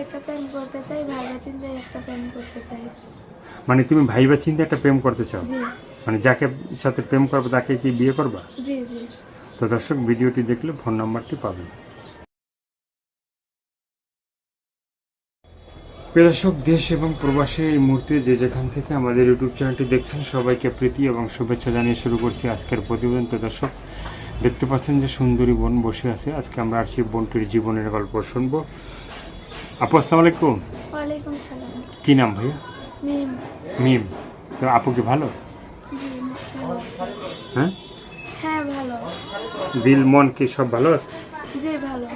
একটা প্রেম করতে চাই, ভাইবা চিন্তায় একটা প্রেম করতে চাই। মানে তুমি ভাইবা চিন্তা একটা প্রেম করতে চাও? জি মানে যাকে সাথে প্রেম করবে তাকে কি বিয়ে করবা? জি জি। তো দর্শক, ভিডিওটি দেখলে ফোন নাম্বারটি পাবেন। প্রিয় দর্শক, দেশ এবং প্রবাসে এই মুহূর্তে যে যেখান থেকে আমাদের ইউটিউব চ্যানেলটি দেখছেন, সবাইকে প্রীতি এবং শুভেচ্ছা জানিয়ে শুরু করছি আজকের প্রতিবেদন। তো দর্শক, দেখতে পাচ্ছেন যে সুন্দরী বোন বসে আছে। আজকে আমরা আসছি বোনটির জীবনের গল্প শুনবো। আপু, আসসালামু আলাইকুম। ওয়ালাইকুম সালাম। কি নাম ভাইয়া? মিম। মিম। তো আপু কি ভালো? জি ভালো আছে। হ্যাঁ, হ্যাঁ ভালো। দিল মন কি সব ভালো আছে? জি ভালো।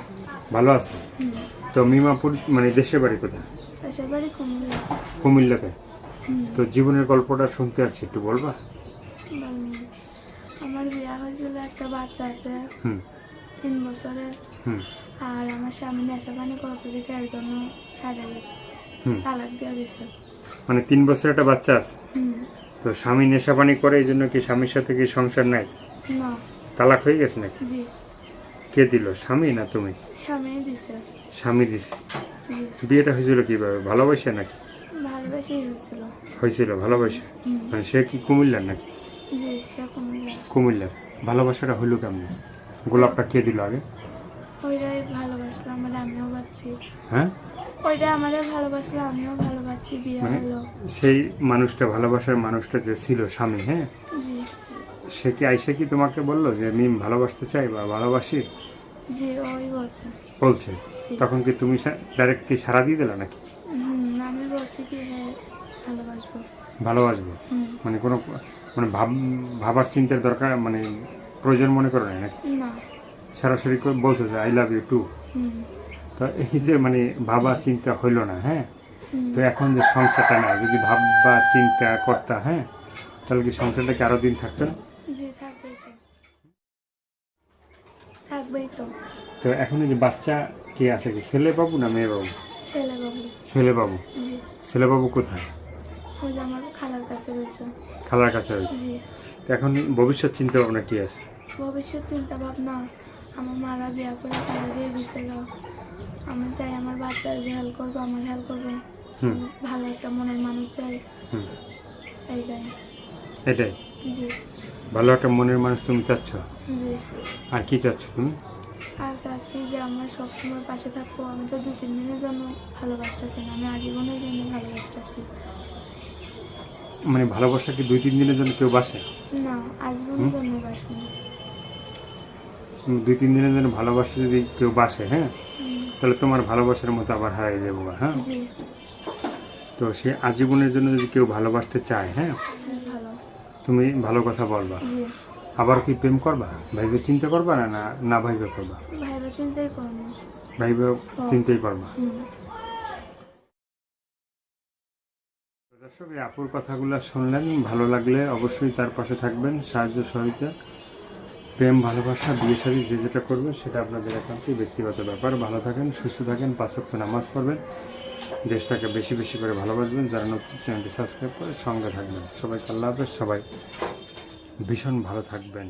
ভালো আছে। হুম। তো মিম আপুর মানে দেশের বাড়ি কোথায়? দেশের বাড়ি কুমিল্লা। কুমিল্লাতে। হুম। তো জীবনের গল্পটা শুনতে আসছি, একটু বলবা? আমার বিয়ে হয়েছিল, একটা বাচ্চা আছে হুম 3 বছরের। হুম আর আমার স্বামী নেশা পানি করতে দিকে এর জন্য ছাড়া গেছে, হুম। তালাক দিয়ে গেছে। মানে 3 বছর একটা বাচ্চা আছে। হুম। তো স্বামী নেশাপানি করে, এই জন্য কি স্বামীর সাথে কি সংসার নাই? না। তালাক হয়ে গেছে নাকি? জি। কে দিল, স্বামী না তুমি? স্বামী দিছে। স্বামী দিছে। জি। বিয়েটা হয়েছিল কিভাবে, ভালোবাসে নাকি? ভালোবেসেই হয়েছিল। হয়েছিল ভালোবাসে। হুম। মানে সে কি কুমিল্লার নাকি? জি সে কুমিল্লা। কুমিল্লার। ভালোবাসাটা হইলো কেমন? গোলাপটা কে দিল আগে? ওইটাই ভালোবাসলো আমার, আমিও পাচ্ছি। হ্যাঁ, ওইটা আমাদের ভালোবাসলো, আমিও ভালোবাসছি, বিয়ে মানে হলো। সেই মানুষটা, ভালোবাসার মানুষটা যে ছিল স্বামী, হ্যাঁ, জি। সে কি আইসে কি তোমাকে বললো যে মিম ভালোবাসতে চাই বা ভালোবাসি? জি ওই বলছে। বলছে। তখন কি তুমি ডাইরেক্ট কি সাড়া দিয়ে দিলা নাকি? আমি বলছি কি হ্যাঁ ভালোবাসবো। ভালোবাসবো। হুম। মানে কোনো মানে ভাবার চিন্তার দরকার, মানে প্রয়োজন মনে করো না নাকি? না। সরাসরি বলছো যে আই লাভ ইউ টু। হুম। তো এই যে মানে ভাবা চিন্তা হইলো না, হ্যাঁ, হুম। তো এখন যে সংসারটা নাই, যদি ভাববা চিন্তা করতা, হ্যাঁ, তাহলে কি সংসারটা কি আরো দিন থাকতো না? জি থাকবেই তো, থাকবেই তো। তো এখন এই যে বাচ্চা কে আছে, কি ছেলে বাবু না মেয়ে বাবু? ছেলে বাবু। ছেলে বাবু। জি। ছেলে বাবু কোথায়? ওই যে আমার খালার কাছে রয়েছে। খালার কাছে রয়েছে। জি। তো এখন ভবিষ্যৎ চিন্তা ভাবনা কি আছে? ভবিষ্যৎ চিন্তা ভাবনা, আমার মারা বিয়া করে ফেলে দিয়ে দিছে গা। আমি চাই আমার বাচ্চার যে হেল্প করবো, আমার হেল্প করবো। হুম ভালো একটা মনের মানুষ চাই, হুম। এইটাই। এটাই জি। ভালো একটা মনের মানুষ তুমি চাচ্ছ। জি। আর কি চাচ্ছ তুমি? আর চাচ্ছি যে আমার সবসময় পাশে থাকবো। আমি তো 2-3 দিনের জন্য ভালোবাসতেছি না, আমি আজীবনের জন্য ভালোবাসতেছি। মানে ভালোবাসা কি 2-3 দিনের জন্য কেউ বাসে? না, আজীবনের জন্য বাসবো না। 2-3 দিনের জন্য ভালোবাসা যদি কেউ বাসে, হ্যাঁ, হুম। তাহলে তোমার ভালোবাসার মতো আবার হারিয়ে যাবো, হ্যাঁ। জি। তো সে আজীবনের জন্য যদি কেউ ভালোবাসতে চায়, হ্যাঁ, ভালো। তুমি ভালো কথা বলবা। জি। আবার কি প্রেম করবা, ভাইবে চিন্তা করবা না না না ভাইবে করবা? ভাইবা চিন্তাই করবো। ভাইবে চিন্তাই করবা। হুম। দর্শক, এই আপুর কথাগুলো শুনলেন, ভালো লাগলে অবশ্যই তার পাশে থাকবেন, সাহায্য সহযোগিতা। প্রেম ভালোবাসা বিয়ে শাদী যে যেটা করবেন সেটা আপনাদের একান্তই ব্যক্তিগত ব্যাপার। ভালো থাকেন, সুস্থ থাকেন, 5 ওয়াক্ত নামাজ পড়বেন, দেশটাকে বেশি বেশি করে ভালোবাসবেন। যারা নতুন চ্যানেলটি সাবস্ক্রাইব করে সঙ্গে থাকবেন। সবাইকে আল্লাহ হাফেজ। সবাই ভীষণ ভালো থাকবেন।